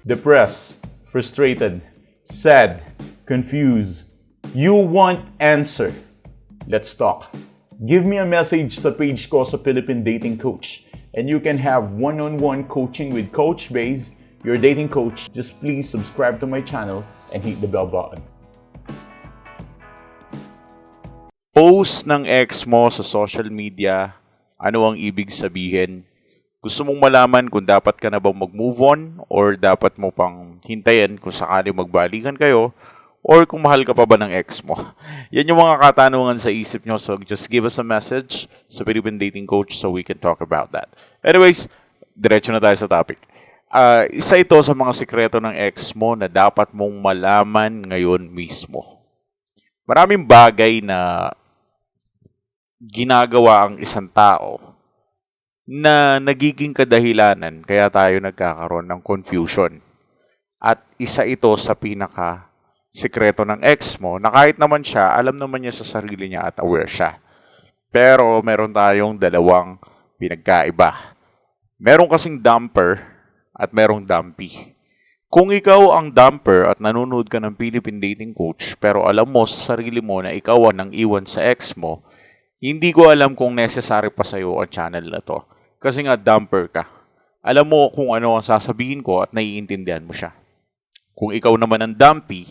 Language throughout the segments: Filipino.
depressed, frustrated, sad, confused. You want answer. Let's talk. Give me a message sa page ko sa Philippine Dating Coach and you can have one-on-one coaching with Coach Baze, your dating coach. Just please subscribe to my channel and hit the bell button. Post ng ex mo sa social media, ano ang ibig sabihin? Gusto mong malaman kung dapat ka na bang mag-move on or dapat mo pang hintayin kung sakali magbalikan kayo or kung mahal ka pa ba ng ex mo. Yan yung mga katanungan sa isip nyo. So just give us a message sa Philippine Dating Coach so we can talk about that. Anyways, diretso na tayo sa topic. Isa ito sa mga sikreto ng ex mo na dapat mong malaman ngayon mismo. Maraming bagay na ginagawa ang isang tao na nagiging kadahilanan kaya tayo nagkakaroon ng confusion. At isa ito sa pinaka-sikreto ng ex mo na kahit naman siya, alam naman niya sa sarili niya at aware siya. Pero meron tayong dalawang pinagkaiba. Meron kasing dumper at merong dumpy. Kung ikaw ang dumper at nanonood ka ng Philippine Dating Coach pero alam mo sa sarili mo na ikaw ang iwan sa ex mo, hindi ko alam kung necessary pa sa'yo ang channel na to. Kasi nga dumper ka. Alam mo kung ano ang sasabihin ko at naiintindihan mo siya. Kung ikaw naman ang dumpy,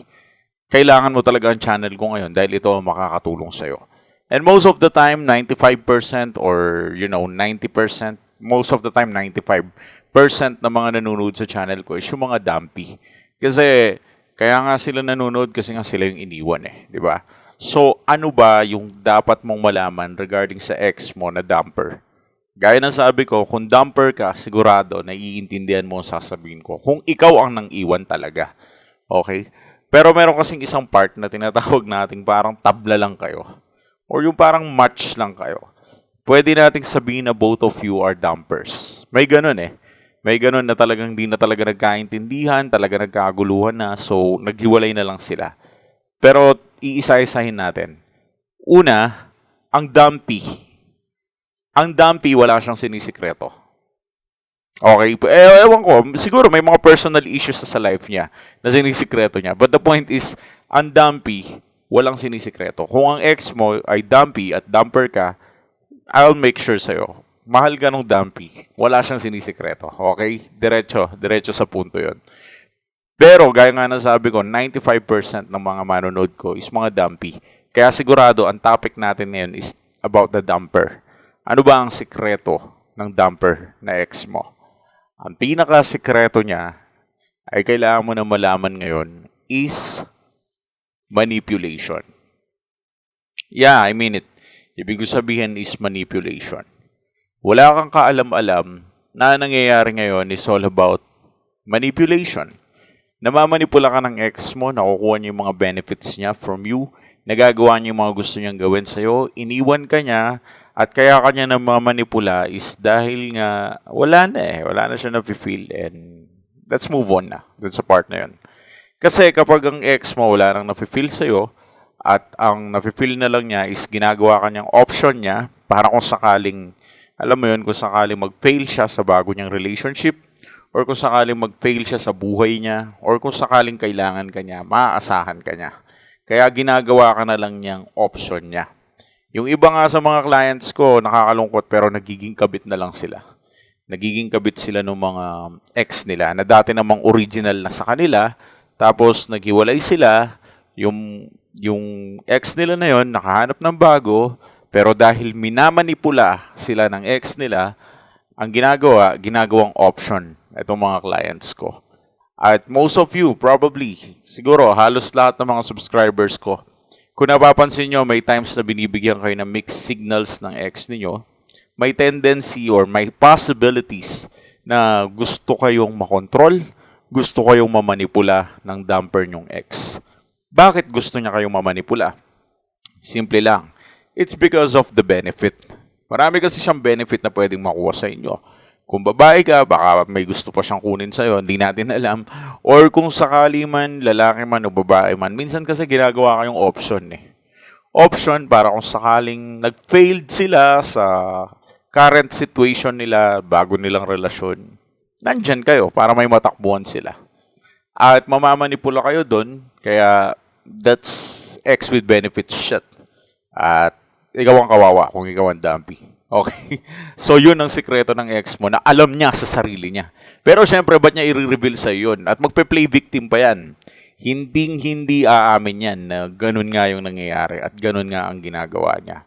kailangan mo talaga ang channel ko ngayon dahil ito ang makakatulong sa'yo. And most of the time, 95% or 90%, most of the time 95% ng mga nanonood sa channel ko is yung mga dumpy. Kasi kaya nga sila nanonood kasi nga sila yung iniwan di ba? So, ano ba yung dapat mong malaman regarding sa ex mo na dumper? Gaya ng sabi ko, kung dumper ka, sigurado, naiintindihan mo ang sasabihin ko. Kung ikaw ang nang iwan talaga. Okay? Pero meron kasing isang part na tinatawag nating parang tabla lang kayo. Or yung parang match lang kayo. Pwede nating sabihin na both of you are dumpers. May ganun May ganun na talagang di na talaga nagkaintindihan, talaga nagkaguluhan na, so naghiwalay na lang sila. Pero iisa-isahin natin. Una, ang dumpy. Ang dumpy, wala siyang sinisikreto. Okay? Ewan ko, siguro may mga personal issues sa life niya na sinisikreto niya. But the point is, ang dumpy, walang sinisikreto. Kung ang ex mo ay dumpy at dumper ka, I'll make sure sa'yo. Mahal ka nung dumpy. Wala siyang sinisikreto. Okay? Diretso sa punto yon. Pero, gaya nga na sabi ko, 95% ng mga manonood ko is mga dumpy. Kaya sigurado, ang topic natin ngayon is about the dumper. Ano ba ang sikreto ng dumper na ex mo? Ang pinaka-sikreto niya ay kailangan mo na malaman ngayon is manipulation. Yeah, I mean it. Ibig sabihin is manipulation. Wala kang kaalam-alam na nangyayari ngayon is all about manipulation. Namamanipula ka ng ex mo, nakukuha niya yung mga benefits niya from you, nagagawa niya yung mga gusto niyang gawin sa'yo, iniwan ka niya, at kaya ka niya namamanipula is dahil nga wala na siya na-feel, and let's move on na, dun sa part na yun. Kasi kapag ang ex mo wala nang na-feel sa'yo, at ang na-feel na lang niya is ginagawa ka niyang option niya, para kung sakaling, alam mo yun, kung sakaling mag-fail siya sa bago niyang relationship, or kung sakaling mag-fail siya sa buhay niya, or kung sakaling kailangan ka niya, maaasahan ka niya. Kaya ginagawa ka na lang niyang option niya. Yung iba nga sa mga clients ko, nakakalungkot pero nagiging kabit na lang sila. Nagiging kabit sila ng mga ex nila na dati namang original na sa kanila, tapos naghiwalay sila, yung ex nila na yon nakahanap ng bago, pero dahil minamanipula sila ng ex nila, ang ginagawang option itong mga clients ko. At most of you, probably, siguro halos lahat ng mga subscribers ko, kung napapansin nyo, may times na binibigyan kayo ng mixed signals ng ex ninyo, may tendency or may possibilities na gusto kayong makontrol, gusto kayong mamanipula ng dumper nyong ex. Bakit gusto niya kayong mamanipula? Simple lang. It's because of the benefit. Marami kasi siyang benefit na pwedeng makuha sa inyo. Kung babae ka, baka may gusto pa siyang kunin sa'yo, hindi natin alam. Or kung sakali man, lalaki man o babae man, minsan kasi ginagawa kayong option Option para kung sakaling nag-failed sila sa current situation nila, bago nilang relasyon, nandyan kayo para may matakbuhan sila. At mamamanipula kayo doon, kaya that's ex with benefits shit. At ikaw ang kawawa kung ikaw ang dumpy. Okay? So, yun ang sikreto ng ex mo na alam niya sa sarili niya. Pero syempre, ba't niya i-reveal sa yun? At magpe-play victim pa yan. Hindi aamin yan na ganun nga yung nangyayari at ganun nga ang ginagawa niya.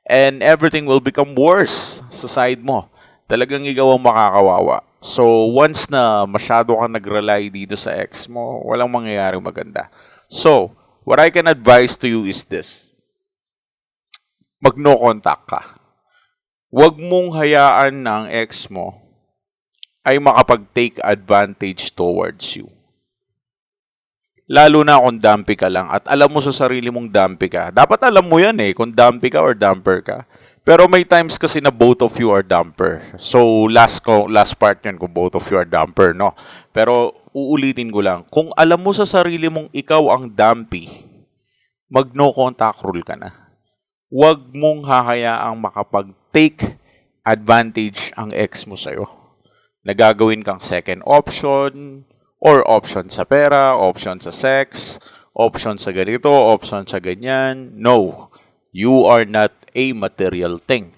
And everything will become worse sa side mo. Talagang ikaw ang makakawawa. So, once na masyado kang nag-rely dito sa ex mo, walang mangyayari maganda. So, what I can advise to you is this. Mag-no contact ka. Huwag mong hayaan na ang ex mo ay makapag-take advantage towards you. Lalo na kung dumpy ka lang at alam mo sa sarili mong dumpy ka. Dapat alam mo yan kung dumpy ka or dumper ka. Pero may times kasi na both of you are dumper. So, last part yan kung both of you are dumper, no? Pero uulitin ko lang, kung alam mo sa sarili mong ikaw ang dumpy, mag-no contact rule ka na. Huwag mong hahayaang makapag-take advantage ang ex mo sa'yo. Nagagawin kang second option, or option sa pera, option sa sex, option sa ganito, option sa ganyan. No, you are not a material thing.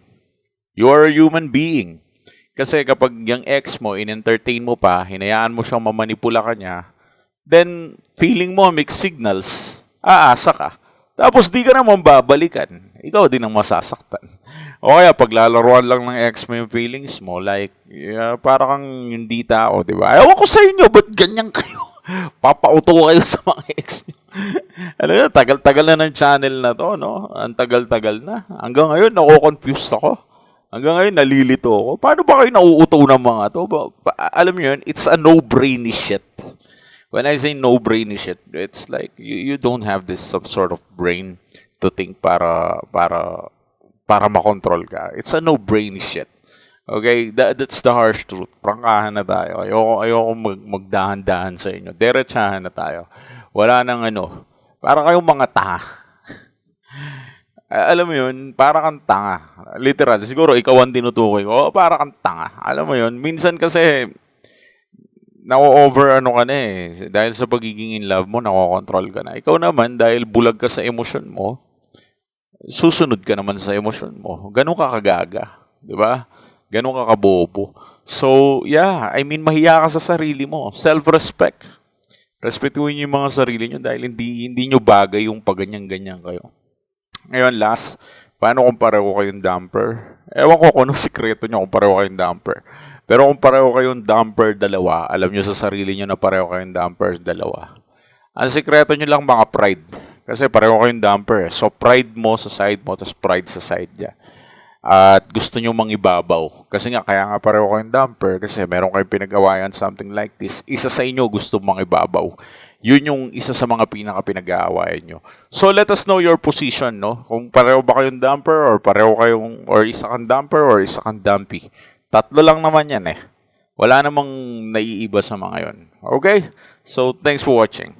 You are a human being. Kasi kapag yung ex mo, in-entertain mo pa, hinayaan mo siyang mamanipula ka niya, then feeling mo mixed signals, aasa ka. Tapos di ka naman babalikan. Ikaw din ang masasaktan. O kaya paglalaruan lang ng ex mo yung feelings mo, like, para kang hindi tao, di ba? Ewan ko sa inyo, ba't ganyan kayo? Papauto kayo sa mga ex nyo. Ano yun, tagal-tagal na ng channel na to, no? Ang tagal-tagal na. Hanggang ngayon, nako-confused ako. Hanggang ngayon, nalilito ako. Paano ba kayo nauuto ng mga to? Alam niyo yun, it's a no-brainy shit. When I say no-brainy shit, it's like you don't have this some sort of brain to think para makontrol ka. It's a no-brainy shit. Okay? That's the harsh truth. Prangkahan na tayo. Ayoko magdahan-dahan sa inyo. Diretsahan na tayo. Wala nang para kayong mga tanga. Alam mo yun, para kang tanga. Literal. Siguro ikaw ang tinutukoy ko. Para kang tanga. Alam mo yun, minsan kasi na-over ka na Dahil sa pagiging in love mo, nakokontrol ka na. Ikaw naman, dahil bulag ka sa emosyon mo, susunod ka naman sa emosyon mo. Ganun ka kagaga. Di ba? Ganun ka kabobo. So, yeah. I mean, mahiya ka sa sarili mo. Self-respect. Respetuhin niyo yung mga sarili niyo dahil hindi niyo bagay yung pag-ganyan-ganyan kayo. Ngayon, last, paano kung pareho kayong dumper? Ewan ko kung anong sikreto niyo kung pareho kayong dumper. Pero kung pareho kayong dumper dalawa, alam nyo sa sarili nyo na pareho kayong dumper dalawa. Ang sikreto nyo lang mga pride. Kasi pareho kayong dumper. So pride mo sa side mo, tapos pride sa side niya. At gusto nyo mangibabaw. Kasi nga, kaya nga pareho kayong dumper. Kasi meron kayong pinag-awayan something like this. Isa sa inyo gusto mangibabaw. Yun yung isa sa mga pinaka-pinag-aawayan nyo. So let us know your position, no? Kung pareho ba kayong dumper, or pareho kayong, or isa kang dumper, or isa kang dumpy. Tatlo lang naman yan Wala namang naiiba sa mga yon. Okay? So, thanks for watching.